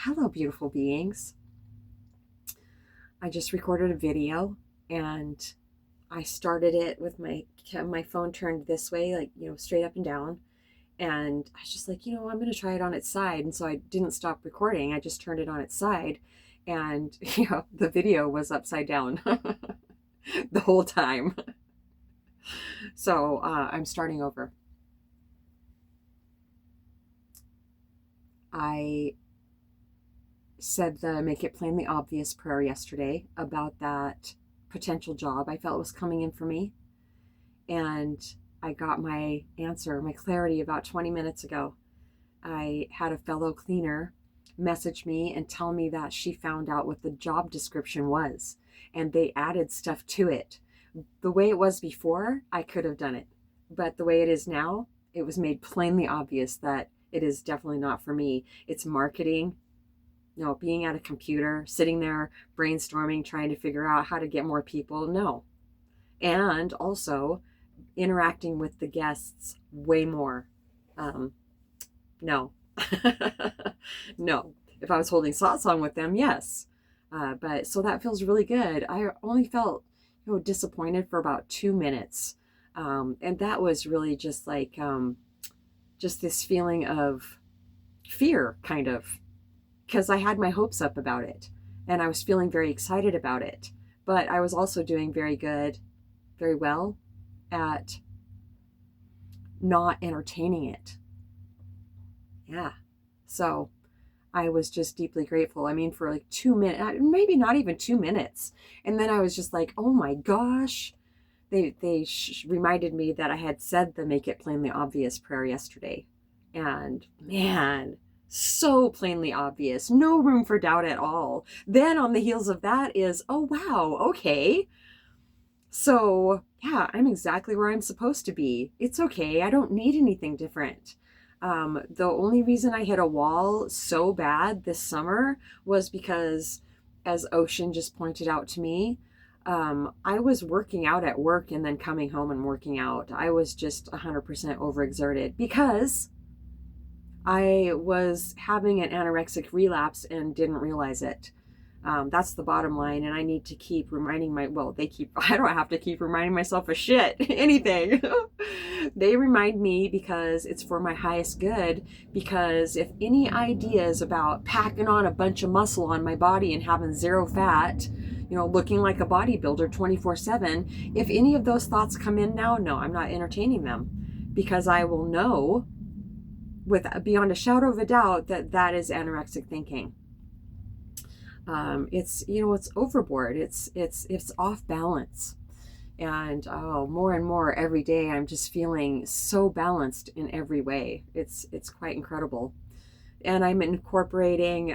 Hello, beautiful beings. I just recorded a video and I started it with my phone turned this way, like, straight up and down. And I was just like, I'm going to try it on its side. And so I didn't stop recording. I just turned it on its side. And, the video was upside down the whole time. So I'm starting over. I said the make it plainly obvious prayer yesterday about that potential job I felt was coming in for me. And I got my answer, my clarity about 20 minutes ago. I had a fellow cleaner message me and tell me that she found out what the job description was and they added stuff to it. The way it was before, I could have done it. But the way it is now, it was made plainly obvious that it is definitely not for me. It's marketing, being at a computer, sitting there brainstorming, trying to figure out how to get more people. No. And also interacting with the guests way more. No. No. If I was holding satsang with them, yes. But so that feels really good. I only felt, disappointed for about 2 minutes. And that was really just like, just this feeling of fear, kind of, because I had my hopes up about it and I was feeling very excited about it. But I was also doing very well at not entertaining it. Yeah. So I was just deeply grateful. I mean, for like 2 minutes, maybe not even 2 minutes. And then I was just like, oh my gosh. They reminded me that I had said the make it plainly obvious prayer yesterday. And man, so plainly obvious. No room for doubt at all. Then on the heels of that is, oh wow, okay. So yeah, I'm exactly where I'm supposed to be. It's okay. I don't need anything different. The only reason I hit a wall so bad this summer was because, as Ocean just pointed out to me, I was working out at work and then coming home and working out. I was just 100% overexerted because I was having an anorexic relapse and didn't realize it. That's the bottom line. And I need to keep reminding I don't have to keep reminding myself of shit, anything. They remind me because it's for my highest good. Because if any ideas about packing on a bunch of muscle on my body and having zero fat, looking like a bodybuilder 24/7, if any of those thoughts come in now, no, I'm not entertaining them, because I will know with beyond a shadow of a doubt that is anorexic thinking. It's overboard. It's off balance. And more and more every day, I'm just feeling so balanced in every way. It's quite incredible. And I'm incorporating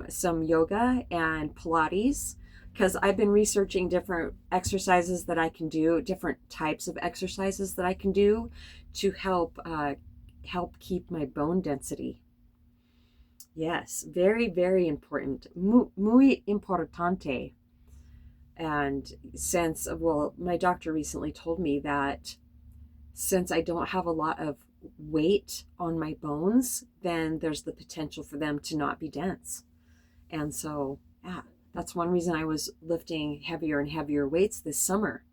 some yoga and Pilates, because I've been researching different exercises that I can do, different types of exercises that I can do to help keep my bone density. Yes, very, very important. Muy importante. And my doctor recently told me that since I don't have a lot of weight on my bones, then there's the potential for them to not be dense. And so, yeah, that's one reason I was lifting heavier and heavier weights this summer,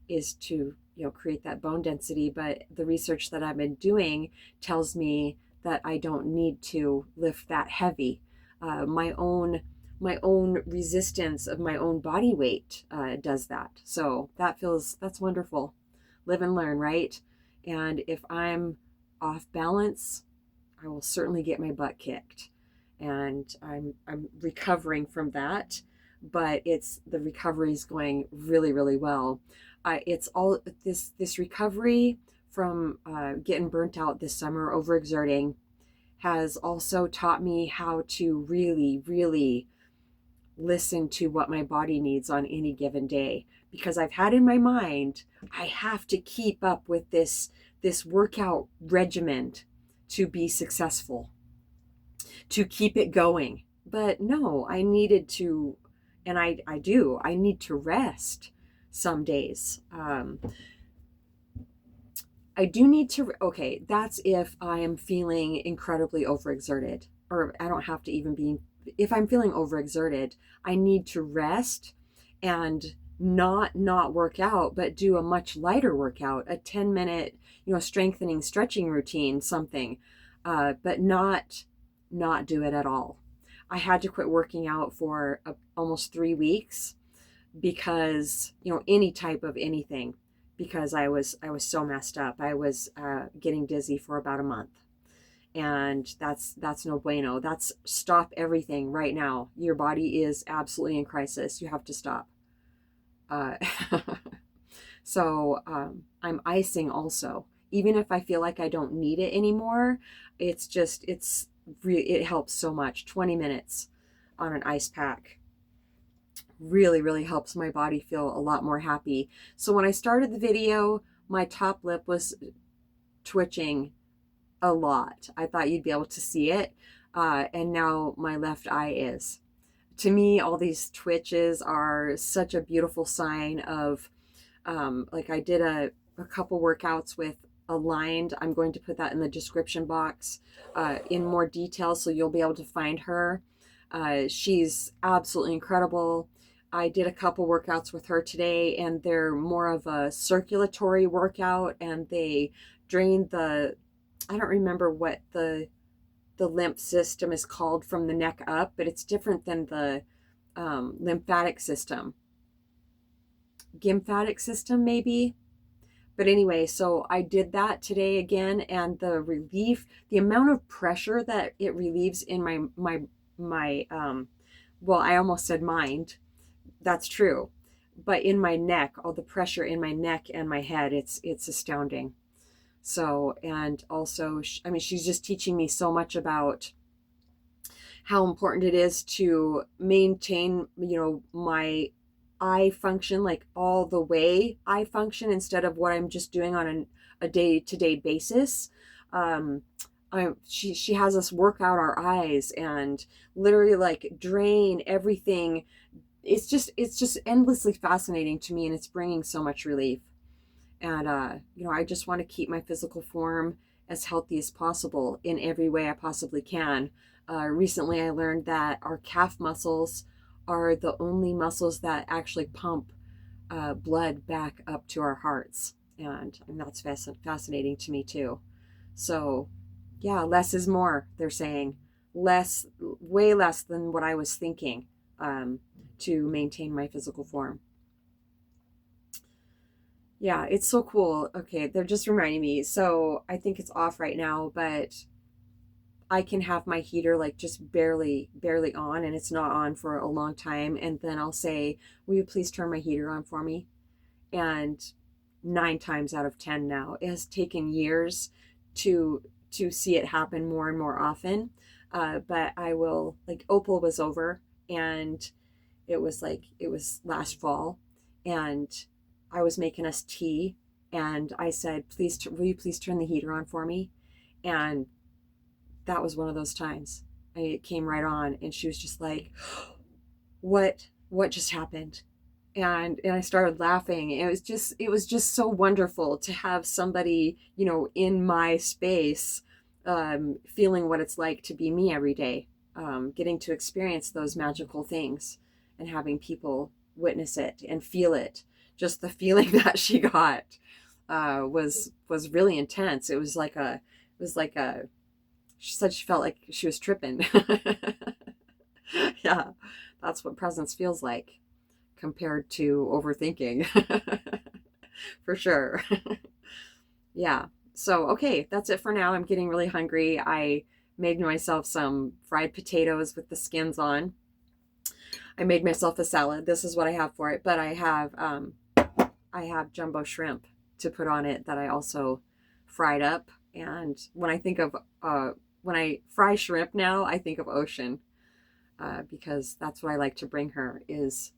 is to, create that bone density. But the research that I've been doing tells me that I don't need to lift that heavy. My own resistance of my own body weight does that. So that's wonderful. Live and learn, right? And if I'm off balance, I will certainly get my butt kicked. And I'm recovering from that, but the recovery is going really, really well. It's all this recovery from getting burnt out this summer, overexerting, has also taught me how to really, really listen to what my body needs on any given day. Because I've had in my mind, I have to keep up with this workout regimen to be successful, to keep it going. But no, I needed to, and I need to rest some days. I do need to, okay, that's if I am feeling incredibly overexerted, or I don't have to even be, if I'm feeling overexerted, I need to rest and not work out, but do a much lighter workout, a 10-minute, strengthening, stretching routine, something, but not do it at all. I had to quit working out for almost 3 weeks because any type of anything, because I was so messed up. I was getting dizzy for about a month, and that's no bueno. That's stop everything right now. Your body is absolutely in crisis. You have to stop. uh, I'm icing also, even if I feel like I don't need it anymore. It helps so much. 20 minutes on an ice pack really, really helps my body feel a lot more happy. So when I started the video, my top lip was twitching a lot. I thought you'd be able to see it. And now my left eye is. To me, all these twitches are such a beautiful sign of, like I did a couple workouts with Aligned. I'm going to put that in the description box in more detail so you'll be able to find her. She's absolutely incredible. I did a couple workouts with her today, and they're more of a circulatory workout, and they drain I don't remember what the lymph system is called from the neck up, but it's different than the lymphatic system. Gymphatic system, maybe. But anyway, so I did that today again, and the relief, the amount of pressure that it relieves in my well, I almost said mind. That's true. But in my neck, all the pressure in my neck and my head, it's astounding. So, and also, I mean, she's just teaching me so much about how important it is to maintain, my eye function, like all the way eye function, instead of what I'm just doing on a day-to-day basis. She has us work out our eyes and literally like drain everything. It's just endlessly fascinating to me, and it's bringing so much relief. And I just want to keep my physical form as healthy as possible in every way I possibly can. Recently I learned that our calf muscles are the only muscles that actually pump blood back up to our hearts, and that's fascinating to me too. So yeah, less is more, they're saying. Less, way less than what I was thinking, to maintain my physical form. Yeah, it's so cool. Okay, they're just reminding me. So I think it's off right now, but I can have my heater like just barely on, and it's not on for a long time. And then I'll say, will you please turn my heater on for me? And 9 times out of 10 now, it has taken years to see it happen more and more often. But I will, like, Opal was over, and it was last fall, and I was making us tea, and I said, please, will you please turn the heater on for me? And that was one of those times. It came right on, and she was just like, what just happened? And I started laughing. It was just so wonderful to have somebody, in my space, feeling what it's like to be me every day, getting to experience those magical things, and having people witness it and feel it. Just the feeling that she got was really intense. It was like a she said she felt like she was tripping. Yeah, that's what presence feels like compared to overthinking. For sure. Yeah. So, okay, that's it for now. I'm getting really hungry. I made myself some fried potatoes with the skins on. I made myself a salad. This is what I have for it, but I have jumbo shrimp to put on it that I also fried up. And when I fry shrimp now, I think of ocean, because that's what I like to bring her, is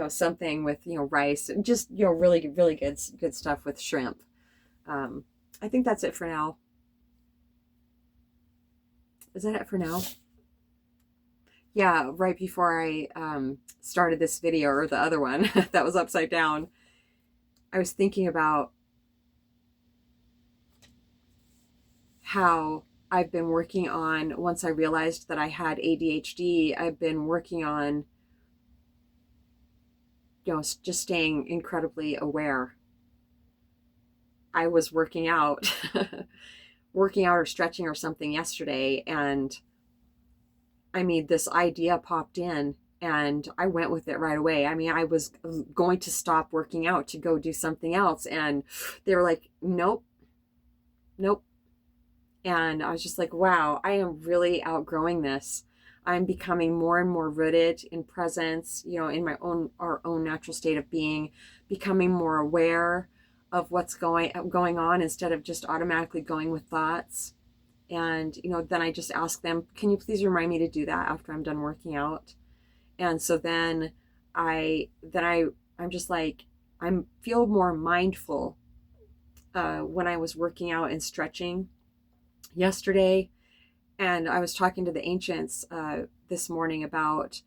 something with rice and just really really good stuff with shrimp. I think that's it for now. Is that it for now? Yeah, right before I started this video, or the other one that was upside down, I was thinking about how I've been working on, once I realized that I had ADHD, I've been working on, just staying incredibly aware. I was working out, working out or stretching or something yesterday, and I mean, this idea popped in and I went with it right away. I mean, I was going to stop working out to go do something else, and they were like, nope, nope. And I was just like, wow, I am really outgrowing this. I'm becoming more and more rooted in presence, in our own natural state of being, becoming more aware of what's going on instead of just automatically going with thoughts. And, then I just ask them, can you please remind me to do that after I'm done working out? And so then I'm just like, I'm feel more mindful when I was working out and stretching yesterday. And I was talking to the ancients this morning about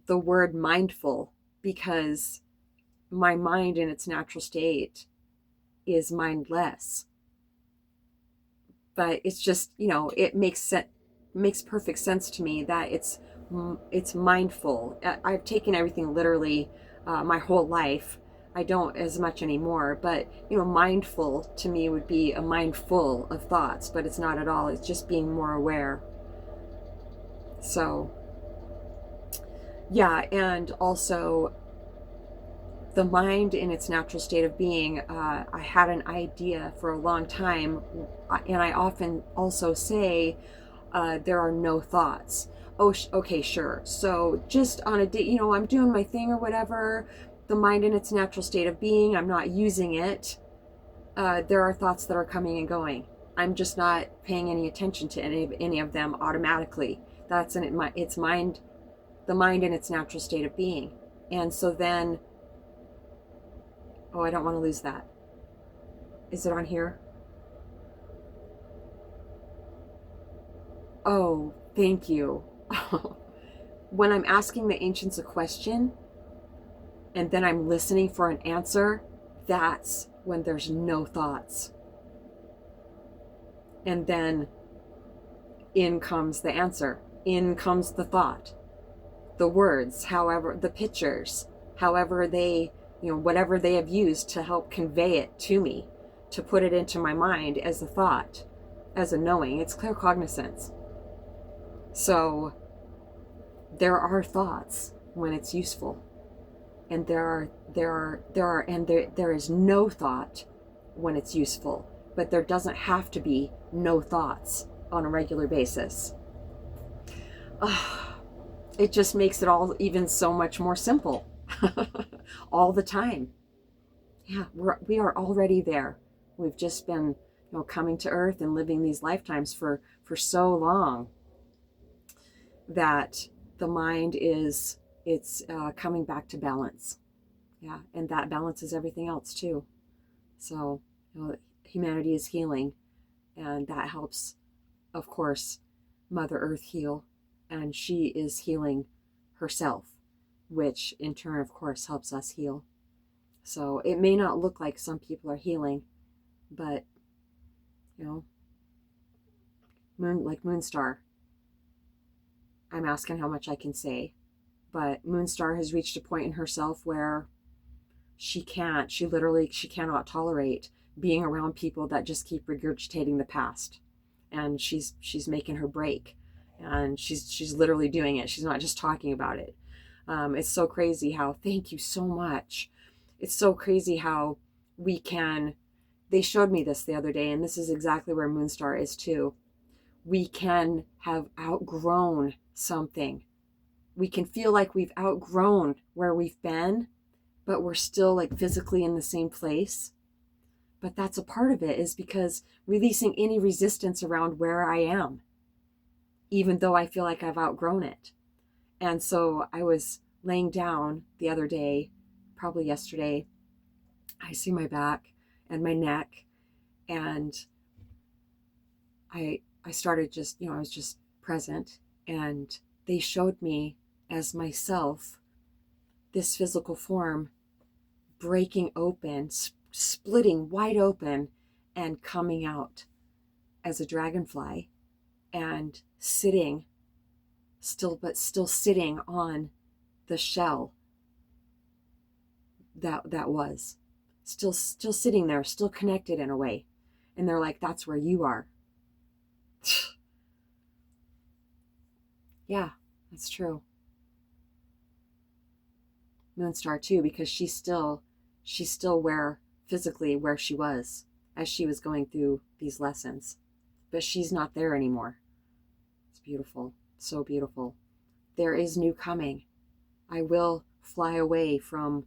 the word mindful, because my mind in its natural state is mindless. But it's just, it makes perfect sense to me that it's mindful. I've taken everything literally my whole life. I don't as much anymore, but mindful to me would be a mind full of thoughts, but it's not at all. It's just being more aware. So yeah, and also the mind in its natural state of being, I had an idea for a long time, and I often also say there are no thoughts. Oh, okay, sure. So just on a day, I'm doing my thing or whatever, the mind in its natural state of being, I'm not using it. There are thoughts that are coming and going. I'm just not paying any attention to any of them automatically. That's its mind, the mind in its natural state of being. And so then, oh, I don't want to lose that. Is it on here? Oh, thank you. When I'm asking the ancients a question and then I'm listening for an answer, that's when there's no thoughts. And then in comes the answer, in comes the thought, the words, however, the pictures, however they, whatever they have used to help convey it to me, to put it into my mind as a thought, as a knowing. It's claircognizance. So there are thoughts when it's useful, and there is no thought when it's useful, but there doesn't have to be no thoughts on a regular basis. It just makes it all even so much more simple. All the time. Yeah, we are already there. We've just been, coming to earth and living these lifetimes for so long that the mind it's coming back to balance. Yeah, and that balances everything else too. So, humanity is healing, and that helps, of course, Mother Earth heal, and she is healing herself, which in turn, of course, helps us heal. So it may not look like some people are healing, but like Moonstar, I'm asking how much I can say, but Moonstar has reached a point in herself where she cannot tolerate being around people that just keep regurgitating the past. And she's making her break, and she's literally doing it. She's not just talking about it. It's so crazy how, thank you so much. It's so crazy how they showed me this the other day, and this is exactly where Moonstar is too. We can have outgrown something. We can feel like we've outgrown where we've been, but we're still like physically in the same place. But that's a part of it, is because releasing any resistance around where I am, even though I feel like I've outgrown it. And so I was laying down the other day, probably yesterday. I see my back and my neck, and I started just, I was just present, and they showed me as myself this physical form breaking open, splitting wide open, and coming out as a dragonfly and sitting still, but still sitting on the shell that was still sitting there, still connected in a way. And they're like, that's where you are. Yeah, that's true. Moonstar too, because she's still physically where she was as she was going through these lessons, but she's not there anymore. It's beautiful, so beautiful. There is new coming. I will fly away from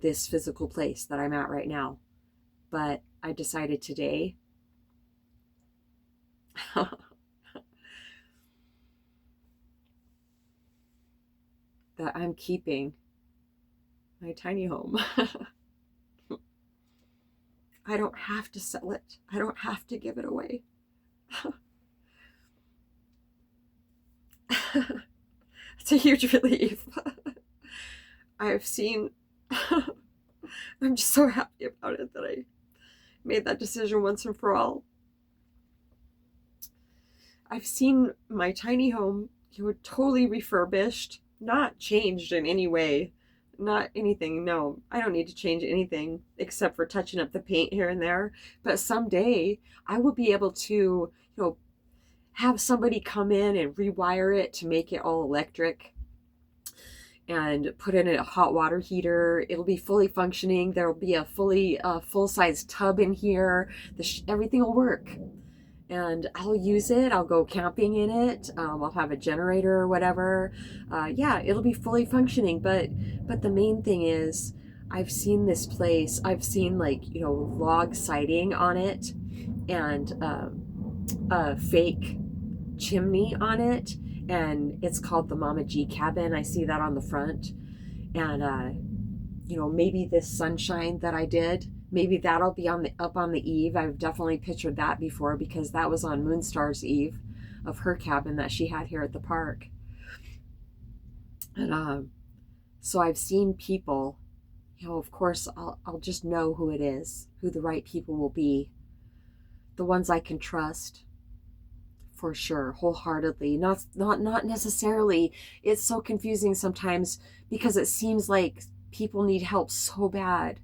this physical place that I'm at right now, but I decided today that I'm keeping my tiny home. I don't have to sell it. I don't have to give it away. It's a huge relief. I've seen, I'm just so happy about it that I made that decision once and for all. I've seen my tiny home, totally refurbished, not changed in any way, not anything. No, I don't need to change anything except for touching up the paint here and there. But someday I will be able to, have somebody come in and rewire it to make it all electric and put in a hot water heater. It'll be fully functioning. There'll be a full-size tub in here. Everything will work. And I'll use it. I'll go camping in it. I'll have a generator or whatever. Yeah, it'll be fully functioning. But the main thing is, I've seen this place. I've seen log siding on it, and a fake chimney on it, and it's called the Mamaji cabin. I see that on the front, and maybe this sunshine that I did. Maybe that'll be up on the eave. I've definitely pictured that before because that was on Moonstar's eve of her cabin that she had here at the park. And so I've seen people, of course, I'll just know who it is, who the right people will be, the ones I can trust, for sure, wholeheartedly. Not necessarily. It's so confusing sometimes because it seems like people need help so bad.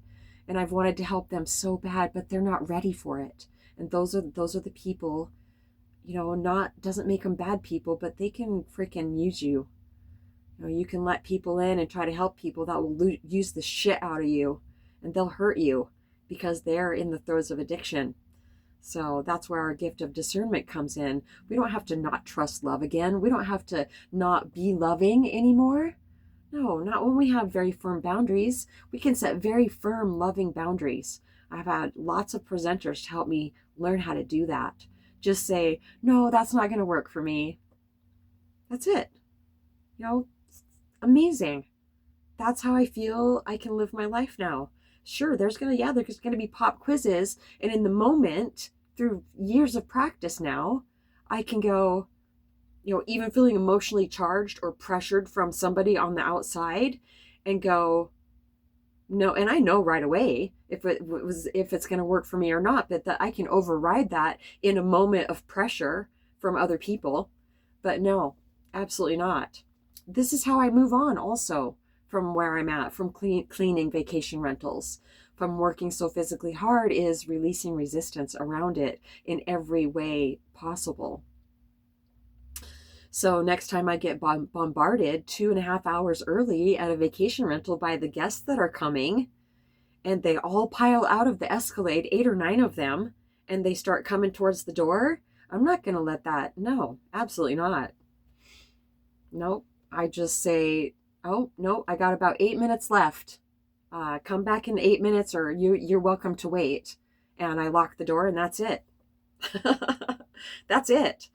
And I've wanted to help them so bad, but they're not ready for it. And those are the people, doesn't make them bad people, but they can freaking use you. You can let people in and try to help people that will use the shit out of you, and they'll hurt you because they're in the throes of addiction. So that's where our gift of discernment comes in. We don't have to not trust love again. We don't have to not be loving anymore. No, not when we have very firm boundaries. We can set very firm, loving boundaries. I've had lots of presenters to help me learn how to do that. Just say, no, that's not going to work for me. That's it. Amazing. That's how I feel I can live my life now. Sure, there's going to be pop quizzes. And in the moment, through years of practice now, I can go, even feeling emotionally charged or pressured from somebody on the outside, and go, no. And I know right away if it's going to work for me or not, but that I can override that in a moment of pressure from other people. But no, absolutely not. This is how I move on also from where I'm at, from cleaning vacation rentals, from working so physically hard, is releasing resistance around it in every way possible. So next time I get bombarded 2.5 hours early at a vacation rental by the guests that are coming, and they all pile out of the Escalade, 8 or 9 of them, and they start coming towards the door, I'm not going to let that. No, absolutely not. Nope. I just say, oh, no, I got about 8 minutes left. Come back in 8 minutes, or you're welcome to wait. And I lock the door, and that's it. That's it.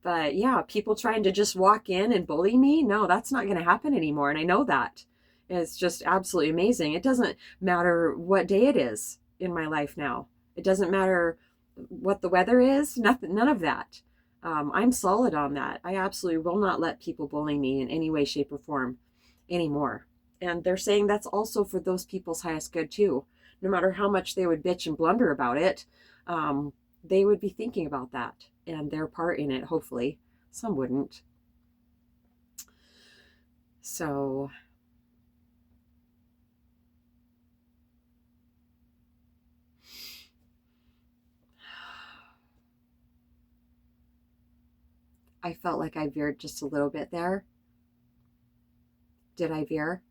But yeah, people trying to just walk in and bully me, no, that's not going to happen anymore. And I know that. It's just absolutely amazing. It doesn't matter what day it is in my life now. It doesn't matter what the weather is, nothing, none of that. I'm solid on that. I absolutely will not let people bully me in any way, shape, or form anymore. And they're saying that's also for those people's highest good too. No matter how much they would bitch and blunder about it, they would be thinking about that and their part in it, hopefully. Some wouldn't. So I felt like I veered just a little bit there. Did I veer?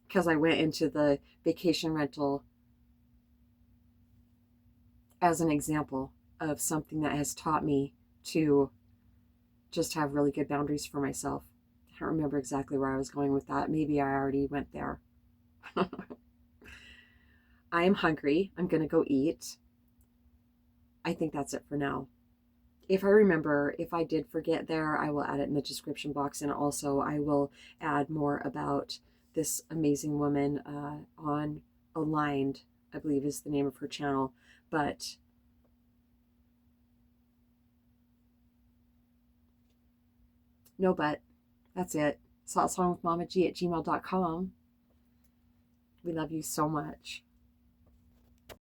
Because I went into the vacation rental as an example of something that has taught me to just have really good boundaries for myself. I don't remember exactly where I was going with that. Maybe I already went there. I am hungry. I'm going to go eat. I think that's it for now. If I remember, if I did forget there, I will add it in the description box. And also, I will add more about this amazing woman on Aligned, I believe is the name of her channel. But no, but that's it. satsangwithmamaji@gmail.com. We love you so much.